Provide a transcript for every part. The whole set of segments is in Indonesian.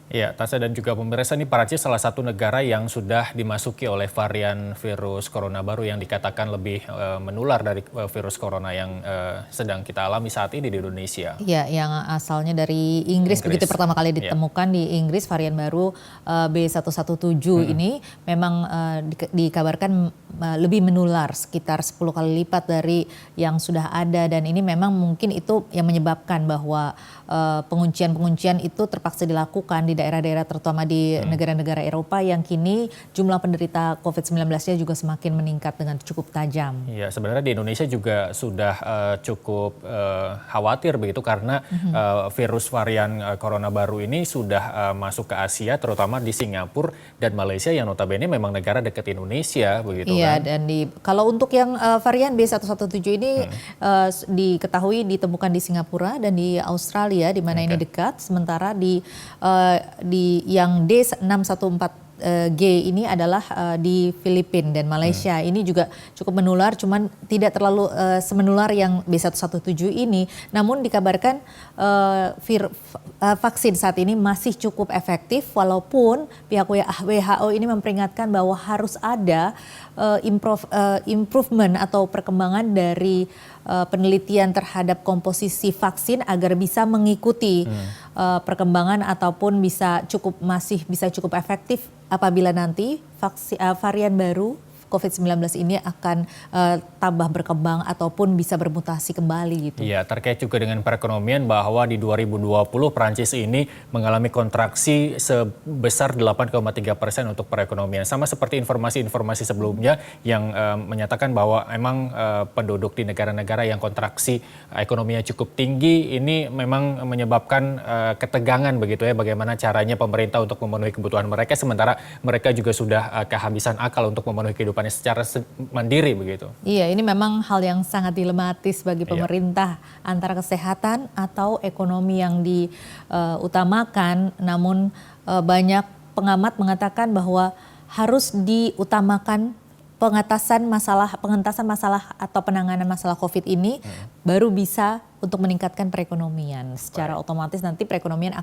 Ya, Tasa dan juga pemirsa, ini Perancis salah satu negara yang sudah dimasuki oleh varian virus corona baru yang dikatakan lebih menular dari virus corona yang sedang kita alami saat ini di Indonesia. Ya, yang asalnya dari Inggris. Begitu pertama kali ditemukan di Inggris varian baru B117 ini memang dikabarkan lebih menular sekitar 10 kali lipat dari yang sudah ada, dan ini memang mungkin itu yang menyebabkan bahwa penguncian itu terpaksa dilakukan di daerah-daerah terutama di negara-negara Eropa yang kini jumlah penderita COVID-19-nya juga semakin meningkat dengan cukup tajam. Ya, sebenarnya di Indonesia juga sudah cukup khawatir begitu karena virus varian corona baru ini sudah masuk ke Asia, terutama di Singapura dan Malaysia yang notabene memang negara dekat Indonesia begitu iya, kan. dan kalau untuk yang varian B117 ini diketahui ditemukan di Singapura dan di Australia di mana ini dekat, sementara di yang D614G ini adalah di Filipina dan Malaysia. Ini juga cukup menular, cuman tidak terlalu semenular yang B117 ini. Namun dikabarkan vaksin saat ini masih cukup efektif, walaupun pihak WHO ini memperingatkan bahwa harus ada improvement atau perkembangan dari penelitian terhadap komposisi vaksin agar bisa mengikuti perkembangan ataupun masih bisa cukup efektif apabila nanti varian baru COVID-19 ini akan tambah berkembang ataupun bisa bermutasi kembali gitu. Iya, terkait juga dengan perekonomian bahwa di 2020 Prancis ini mengalami kontraksi sebesar 8,3% untuk perekonomian. Sama seperti informasi-informasi sebelumnya yang menyatakan bahwa emang penduduk di negara-negara yang kontraksi ekonominya cukup tinggi ini memang menyebabkan ketegangan begitu ya, bagaimana caranya pemerintah untuk memenuhi kebutuhan mereka, sementara mereka juga sudah kehabisan akal untuk memenuhi kehidupan secara mandiri begitu. Iya, ini memang hal yang sangat dilematis bagi pemerintah antara kesehatan atau ekonomi yang diutamakan. Namun banyak pengamat mengatakan bahwa harus diutamakan pengentasan masalah atau penanganan masalah COVID ini baru bisa untuk meningkatkan perekonomian. Secara otomatis nanti perekonomian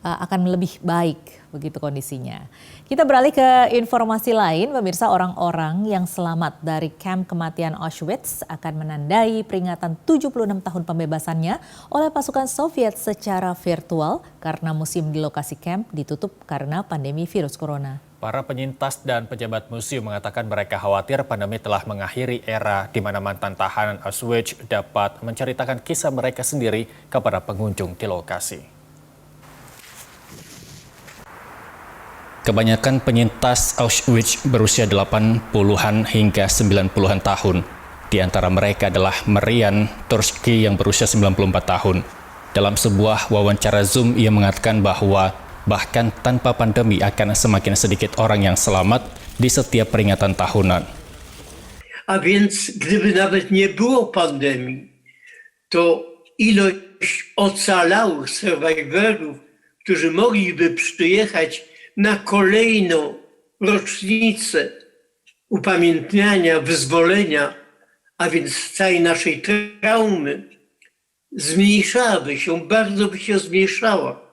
akan lebih baik begitu kondisinya. Kita beralih ke informasi lain, pemirsa. Orang-orang yang selamat dari kamp kematian Auschwitz akan menandai peringatan 76 tahun pembebasannya oleh pasukan Soviet secara virtual karena museum di lokasi kamp ditutup karena pandemi virus corona. Para penyintas dan pejabat museum mengatakan mereka khawatir pandemi telah mengakhiri era di mana mantan tahanan Auschwitz dapat menceritakan kisah mereka sendiri kepada pengunjung di lokasi. Kebanyakan penyintas Auschwitz berusia 80-an hingga 90-an tahun. Di antara mereka adalah Marian Turski yang berusia 94 tahun. Dalam sebuah wawancara Zoom, ia mengatakan bahwa bahkan tanpa pandemi akan semakin sedikit orang yang selamat di setiap peringatan tahunan. A więc gdyby nawet nie było pandemii, to ilość ocalałych survivorów, którzy mogliby przyjechać na kolejną rocznicę upamiętniania wyzwolenia, a więc całej naszej traumy, zmniejszałaby się, bardzo by się zmniejszała.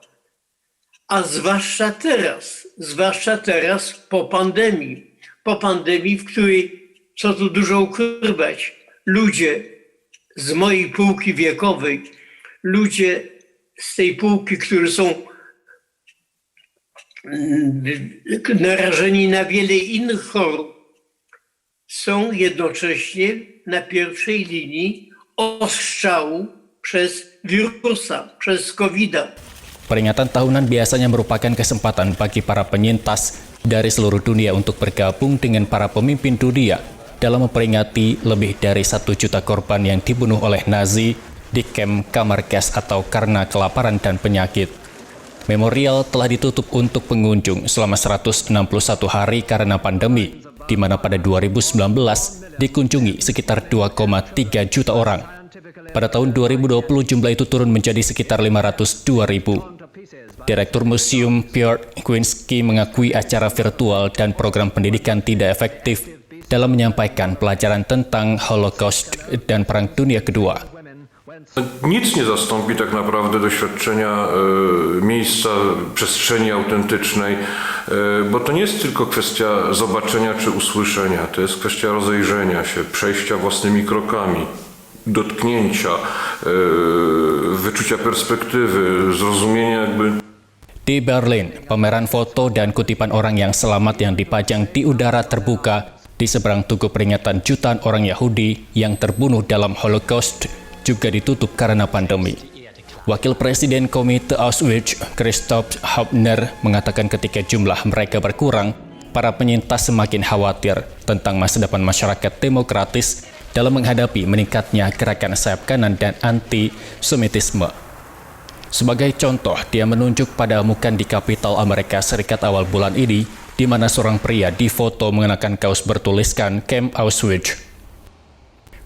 A zwłaszcza teraz po pandemii, w której, co tu dużo ukrywać, ludzie z mojej półki wiekowej, ludzie z tej półki, którzy są narażeni na wiele innych chorób, są jednocześnie na pierwszej linii ostrzału przez wirusa, przez COVID-a. Peringatan tahunan biasanya merupakan kesempatan bagi para penyintas dari seluruh dunia untuk bergabung dengan para pemimpin dunia dalam memperingati lebih dari 1 juta korban yang dibunuh oleh Nazi di kamp kamar gas atau karena kelaparan dan penyakit. Memorial telah ditutup untuk pengunjung selama 161 hari karena pandemi, di mana pada 2019 dikunjungi sekitar 2,3 juta orang. Pada tahun 2020 jumlah itu turun menjadi sekitar 502.000. Direktur Museum Piotr Kwinski mengakui acara virtual dan program pendidikan tidak efektif dalam menyampaikan pelajaran tentang Holocaust dan Perang Dunia Kedua. Nic nie zastąpi tak naprawdę doświadczenia miejsca, przestrzeni autentycznej, bo to nie jest tylko kwestia zobaczenia czy usłyszenia, to jest kwestia rozejrzenia się, przejścia własnymi krokami, dotknięcia, wyczucia perspektywy, zrozumienia jakby. Di Berlin, pameran foto dan kutipan orang yang selamat yang dipajang di udara terbuka di seberang tugu peringatan jutaan orang Yahudi yang terbunuh dalam Holocaust juga ditutup karena pandemi. Wakil Presiden Komite Auschwitz, Christoph Hauptner, mengatakan ketika jumlah mereka berkurang, para penyintas semakin khawatir tentang masa depan masyarakat demokratis dalam menghadapi meningkatnya gerakan sayap kanan dan anti-Semitisme. Sebagai contoh, dia menunjuk pada amukan di Kapital Amerika Serikat awal bulan ini, di mana seorang pria difoto mengenakan kaos bertuliskan Camp Auschwitz.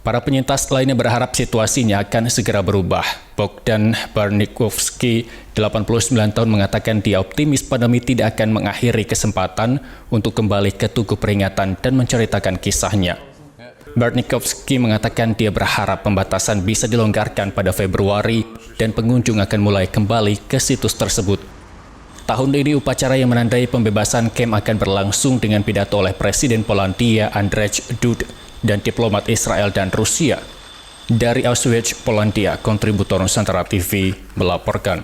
Para penyintas lainnya berharap situasinya akan segera berubah. Bogdan Barnikovsky, 89 tahun, mengatakan dia optimis pandemi tidak akan mengakhiri kesempatan untuk kembali ke tugu peringatan dan menceritakan kisahnya. Barnikovsky mengatakan dia berharap pembatasan bisa dilonggarkan pada Februari dan pengunjung akan mulai kembali ke situs tersebut. Tahun ini upacara yang menandai pembebasan camp akan berlangsung dengan pidato oleh Presiden Polandia Andrzej Duda dan diplomat Israel dan Rusia. Dari Auschwitz, Polandia, kontributor Nusantara TV melaporkan.